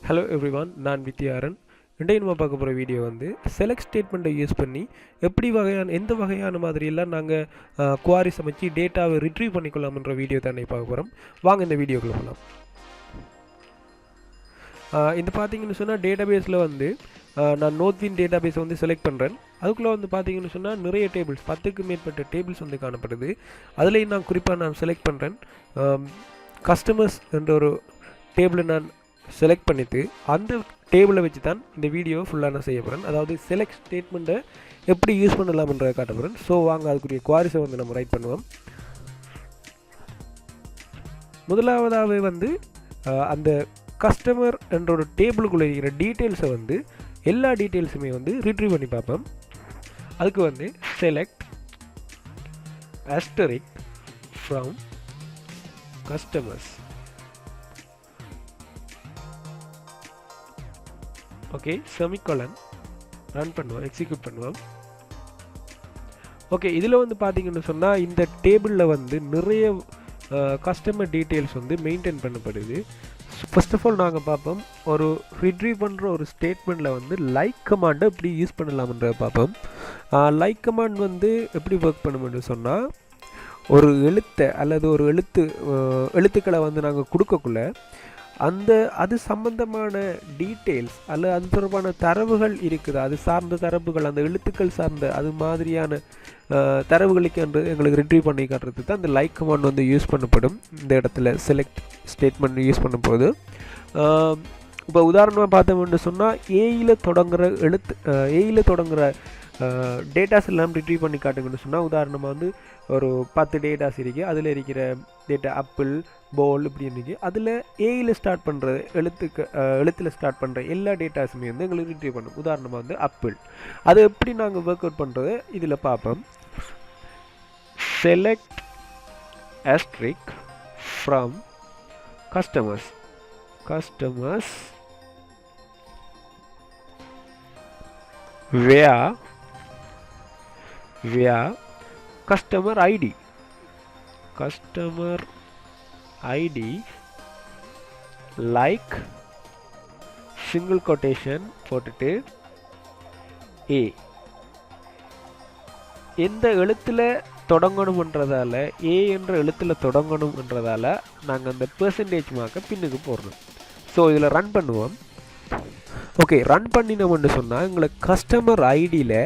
Hello everyone, நான் ViththiyaKaran. இன்றைய நம்ம பார்க்க போகிற வீடியோ வந்து செலக்ட் ஸ்டேட்மெண்ட்டை யூஸ் பண்ணி எந்த வகையான மாதிரியெல்லாம் நாங்கள் குவாரிஸ் அமைச்சு டேட்டாவை ரிட்ரீவ் பண்ணிக்கொள்ளாமன்ற வீடியோ தான் பார்க்க போகிறோம். வாங்க இந்த வீடியோக்குள்ள போகலாம். இந்த பார்த்தீங்கன்னு சொன்னால் டேட்டாபேஸில் வந்து நான் நோத்வின் டேட்டாபேஸை வந்து செலக்ட் பண்ணுறேன். அதுக்குள்ளே வந்து பார்த்தீங்கன்னு சொன்னால் நிறைய டேபிள்ஸ் 10க்கு மேற்பட்ட டேபிள்ஸ் வந்து காணப்படுது. அதுலேயும் நான் குறிப்பாக செலக்ட் பண்ணுறேன். கஸ்டமர்ஸ் என்ற ஒரு டேபிளை நான் செலக்ட் பண்ணிவிட்டு அந்த டேபிளை வச்சு தான் இந்த வீடியோ ஃபுல்லாக நான் செய்ய போகிறேன். அதாவது செலக்ட் ஸ்டேட்மெண்ட்டை எப்படி யூஸ் பண்ணலாம்ன்றதை காட்ட போகிறேன். ஸோ வாங்க அதுக்குரிய குவாரிஸை வந்து நம்ம ரைட் பண்ணுவோம். முதலாவதாகவே வந்து அந்த கஸ்டமர் என்ற ஒரு டேபிளுக்குள்ளே இருக்கிற டீட்டெயில்ஸை வந்து எல்லா டீட்டெயில்ஸுமே வந்து ரிட்ரீவ் பண்ணி பார்ப்போம். அதுக்கு வந்து select asterisk from customers. Okay, semicolon run பண்ணுவோம், எக்ஸிக்யூட் பண்ணுவோம். ஓகே, இதில் வந்து பார்த்தீங்கன்னு சொன்னால் இந்த டேபிளில் வந்து நிறைய கஸ்டமர் டீட்டெயில்ஸ் வந்து மெயின்டைன் பண்ணப்படுது. ஃபர்ஸ்ட் ஆஃப் ஆல் நாங்கள் பார்ப்போம், ஒரு ரிட்ரீவ் பண்ணுற ஒரு ஸ்டேட்மெண்ட்டில் வந்து லைக் கமாண்டை எப்படி யூஸ் பண்ணலாம்ன்றத பார்ப்போம். லைக் கமாண்ட் வந்து எப்படி ஒர்க் பண்ணுமென்று சொன்னால், ஒரு எழுத்தை அல்லது ஒரு எழுத்துக்களை வந்து நாங்கள் கொடுக்கக்குள்ள அது சம்பந்தமான டீட்டெயில்ஸ் அல்லது அது தொடர்பான தரவுகள் இருக்குது, அது சார்ந்த தரவுகள், அந்த எழுத்துக்கள் சார்ந்த அது மாதிரியான தரவுகளுக்கு என்று எங்களுக்கு ரிட்ரீவ் பண்ணி காட்டுறதுக்கு தான் அந்த லைக் கமாண்ட் வந்து யூஸ் பண்ணப்படும். இந்த இடத்துல செலக்ட் ஸ்டேட்மெண்ட் யூஸ் பண்ணும்போது இப்போ உதாரணமாக பார்த்தோம்னு சொன்னால் ஏயில் தொடங்குகிற டேட்டாஸ் எல்லாம் ரிட்ரீவ் பண்ணி காட்டுங்கன்னு சொன்னால், உதாரணமாக வந்து ஒரு 10 டேட்டாஸ் இருக்குது. அதில் இருக்கிற டேட்டா ஆப்பிள், போல் இப்படி இருக்கு. அதில் ஏயில் ஸ்டார்ட் பண்ணுற எழுத்தில் ஸ்டார்ட் பண்ணுற எல்லா டேட்டாஸுமே வந்து எங்களுக்கு ரிட்ரீவ் பண்ணும். உதாரணமாக வந்து ஆப்பிள். அதை எப்படி நாங்கள் ஒர்க் அவுட் பண்ணுறது இதில் பார்ப்போம். Select asterisk from customers where customer ID like single quotation போட்டுட்டு A எந்த எழுத்தில் தொடங்கணும்ன்றதால A என்ற எழுத்தில் தொடங்கணும்ன்றதால நாங்கள் அந்த பெர்சன்டேஜ் மார்க்கை பின்னுக்கு போடுறோம். ஸோ இதில் ரன் பண்ணுவோம். ஓகே, ரன் பண்ணினோம்னு சொன்னால் எங்களுக்கு கஸ்டமர் ஐடியில்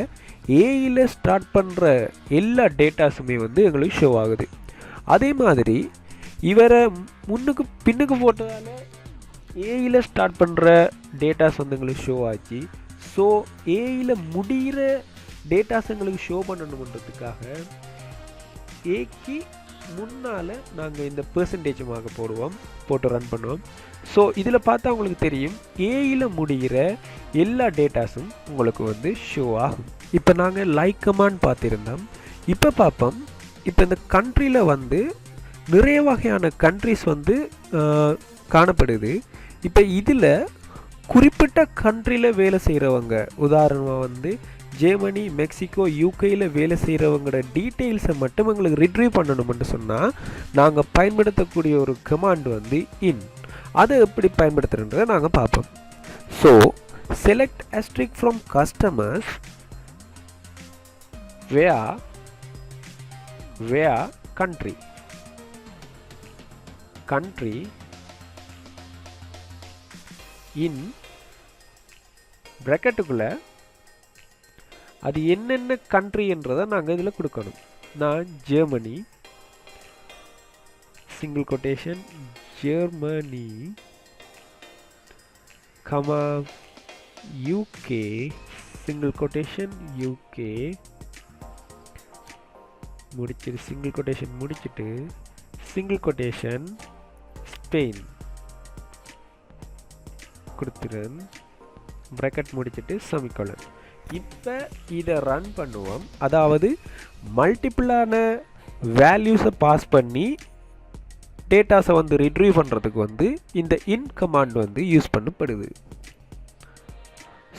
ஏயில் ஸ்டார்ட் பண்ணுற எல்லா டேட்டாஸுமே வந்து எங்களுக்கு ஷோ ஆகுது. அதே மாதிரி இவரை பின்னுக்கு போட்டதால் ஏயில் ஸ்டார்ட் பண்ணுற டேட்டாஸ் வந்து எங்களுக்கு ஷோ ஆச்சு. ஸோ ஏயில் முடிகிற டேட்டாஸ் எங்களுக்கு ஷோ பண்ணணுன்றதுக்காக ஏக்கு முன்னால் நாங்கள் இந்த பெர்சன்டேஜுமாக போட்டு ரன் பண்ணுவோம். ஸோ இதில் பார்த்தா உங்களுக்கு தெரியும், ஏயில் முடிகிற எல்லா டேட்டாஸும் உங்களுக்கு வந்து ஷோ ஆகும். இப்போ நாங்கள் லைக் கமாண்ட் பார்த்துருந்தோம். இப்போ பார்ப்போம், இப்போ இந்த கண்ட்ரியில் வந்து நிறைய வகையான கண்ட்ரிஸ் வந்து காணப்படுது. இப்போ இதில் குறிப்பிட்ட கண்ட்ரியில் வேலை செய்கிறவங்க, உதாரணமாக வந்து ஜெர்மனி, மெக்சிகோ, யூகேயில் வேலை செய்கிறவங்களோட டீட்டெயில்ஸை மட்டும் எங்களுக்கு ரிட்ரீவ் பண்ணணும்னு சொன்னால் நாங்கள் பயன்படுத்தக்கூடிய ஒரு கமாண்ட் வந்து இன். அதை எப்படி பயன்படுத்துகிறன்றதை நாங்கள் பார்ப்போம். So select asterisk from customers where country இன் ப்ராக்கெட்டுக்குள்ள அது என்னென்ன கண்ட்ரி என்றதை நாங்கள் இதில் கொடுக்கணும். நான் Germany, single quotation Germany, comma UK, single quotation UK முடிச்சிட்டு சிங்கிள் கொட்டேஷன் முடிச்சுட்டு சிங்கிள் கொட்டேஷன் ஸ்பெயின் கொடுத்துறேன், ப்ராக்கெட் முடிச்சுட்டு செமிகோலன். இப்போ இதை ரன் பண்ணுவோம். அதாவது மல்டிபிளான வேல்யூஸை பாஸ் பண்ணி டேட்டாஸை வந்து ரிட்ரீவ் பண்ணுறதுக்கு வந்து இந்த இன் கமாண்ட் வந்து யூஸ் பண்ணப்படுது.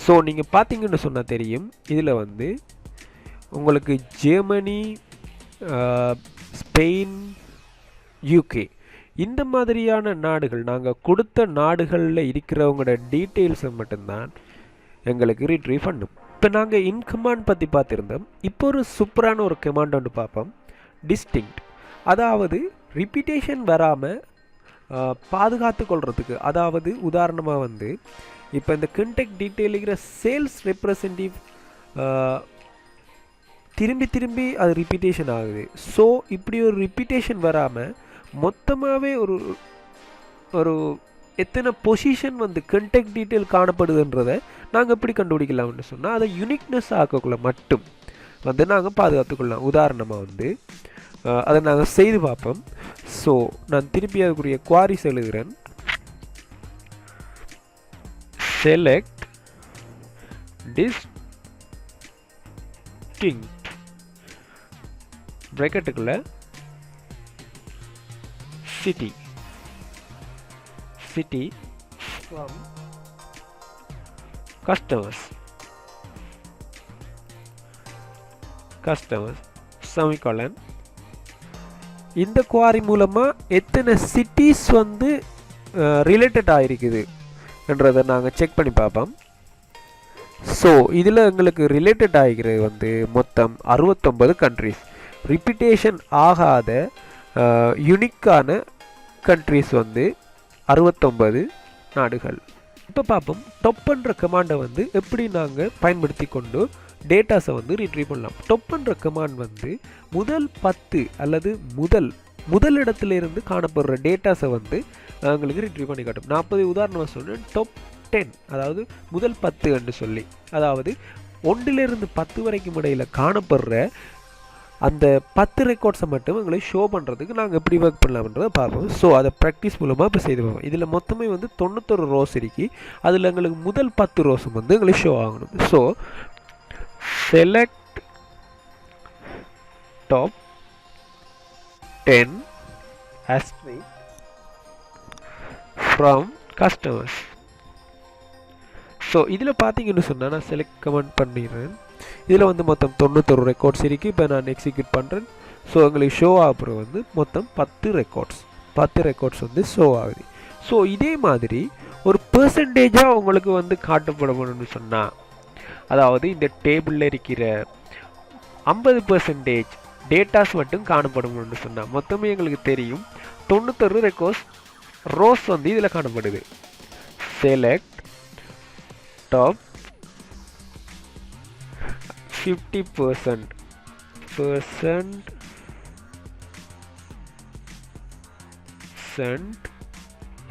ஸோ நீங்கள் பார்த்தீங்கன்னு சொன்னால் தெரியும், இதில் வந்து உங்களுக்கு ஜெர்மனி, ஸ்பெயின், யூகே இந்த மாதிரியான நாடுகள் நாங்கள் கொடுத்த நாடுகளில் இருக்கிறவங்களோட டீட்டெயில்ஸை மட்டும்தான் எங்களுக்கு ரீட்ரீவ் பண்ணும். இப்போ நாங்கள் இன் கமாண்ட் பற்றி பார்த்துருந்தோம். இப்போ ஒரு சூப்பரான ஒரு கமாண்ட் ஒன்று பார்ப்போம், டிஸ்டிங்க்ட். அதாவது ரிப்பீட்டேஷன் வராமல் பாதுகாத்து கொள்றதுக்கு. அதாவது உதாரணமாக வந்து இப்போ இந்த கண்டெக்ட் டீட்டெயில் இருக்கிற சேல்ஸ் ரெப்ரசன்டேட்டிவ் திரும்பி திரும்பி அது ரிப்பீட்டேஷன் ஆகுது. ஸோ இப்படி ஒரு ரிப்பீட்டேஷன் வராமல் மொத்தமாகவே ஒரு ஒரு எத்தனை பொசிஷன் வந்து கண்டெக்ட் டீட்டெயில் காணப்படுதுன்றதை நாங்கள் எப்படி கண்டுபிடிக்கலாம்னு சொன்னால் அதை யூனிக்னஸ் ஆக்கக்குள்ள மட்டும் வந்து நாங்கள் பாதுகாத்துக்கொள்ளலாம். உதாரணமாக வந்து அதை நாங்கள் செய்து பார்ப்போம். ஸோ நான் திருப்பி அதுக்குரிய குவாரிஸ் எழுதுகிறேன். செலக்ட் டிஸ்டிங்க்ட் பிராக்கெட்டுக்குள்ள சிட்டி from customers semicolon. இந்த குவாரி மூலமாக எத்தனை சிட்டிஸ் வந்து ரிலேட்டட் ஆகிருக்குது என்றதை நாங்கள் செக் பண்ணி பார்ப்போம். ஸோ இதில் எங்களுக்கு ரிலேட்டட் ஆகிக்கிறது வந்து மொத்தம் 69 கண்ட்ரிஸ். ரிப்பீட்டேஷன் ஆகாத யூனிக்கான கண்ட்ரிஸ் வந்து 69 நாடுகள். இப்போ பார்ப்போம் டொப் பண்ணுற கமாண்டை வந்து எப்படி நாங்கள் பயன்படுத்தி கொண்டு டேட்டாஸை வந்து ரிட்ரீவ் பண்ணலாம். டொப் பண்ணுற கமாண்ட் வந்து முதல் 10 அல்லது முதல் இடத்துல இருந்து காணப்படுற டேட்டாஸை வந்து எங்களுக்கு ரிட்ரீவ் பண்ணி காட்டும். 40 உதாரணமாக சொன்னேன். டாப் 10 அதாவது முதல் 10 என்று சொல்லி, அதாவது 1லிருந்து 10 வரைக்கும் இடையில் காணப்படுற அந்த 10 ரெக்கார்ட்ஸை மட்டும் எங்களுக்கு ஷோ பண்ணுறதுக்கு நாங்கள் எப்படி ஒர்க் பண்ணலாம்ன்றதை பார்ப்போம். ஸோ அதை ப்ராக்டிஸ் மூலமாக இப்போ செய்து பார்ப்போம். இதில் மொத்தமே வந்து 91 ரோஸ் இருக்கு. அதில் எங்களுக்கு முதல் 10 ரோஸும் வந்து எங்களுக்கு ஷோ ஆகணும். So select top 10 asterisk from customers. So இதில் பார்த்தீங்கன்னு சொன்னால் நான் செலக்ட் கமெண்ட் பண்ணிடுறேன். இதில் வந்து மொத்தம் 91 ரெக்கார்ட்ஸ் இருக்குது. இப்போ நான் எக்ஸிக்யூட் பண்ணுறேன். ஸோ எங்களுக்கு ஷோ ஆகுறது வந்து மொத்தம் 10 ரெக்கார்ட்ஸ் வந்து ஷோ ஆகுது. ஸோ இதே மாதிரி ஒரு பெர்சன்டேஜாக உங்களுக்கு வந்து காட்டப்படணும்னு சொன்னால், அதாவது இந்த டேபிளில் இருக்கிற 50% டேட்டாஸ் மட்டும் காணப்படும்னு சொன்னால் மொத்தமே எங்களுக்கு தெரியும் 91 ரெக்கார்ட்ஸ் ரோஸ் வந்து இதில் காணப்படுது. Select top 50%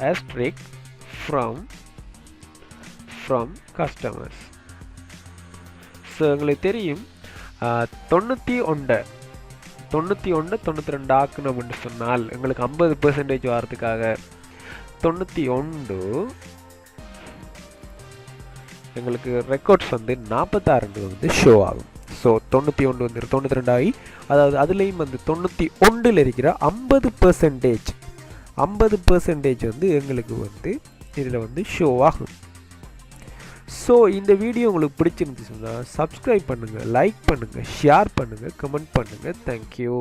asterisk from customers. So எங்களுக்கு தெரியும் 91 ஆக்கணும்னு சொன்னால் எங்களுக்கு 50% வரதுக்காக 91 எங்களுக்கு ரெக்கார்ட்ஸ் வந்து 46 வந்து ஷோ ஆகும். ஸோ 91 வந்து 92 ஆகி, அதாவது அதுலேயும் வந்து 91 இருக்கிற 50% வந்து எங்களுக்கு வந்து இதில் வந்து ஷோ ஆகும். ஸோ இந்த வீடியோ உங்களுக்கு பிடிச்சிருந்துச்சுன்னா சப்ஸ்கிரைப் பண்ணுங்கள், லைக் பண்ணுங்கள், ஷேர் பண்ணுங்கள், கமெண்ட் பண்ணுங்கள். தேங்க்யூ.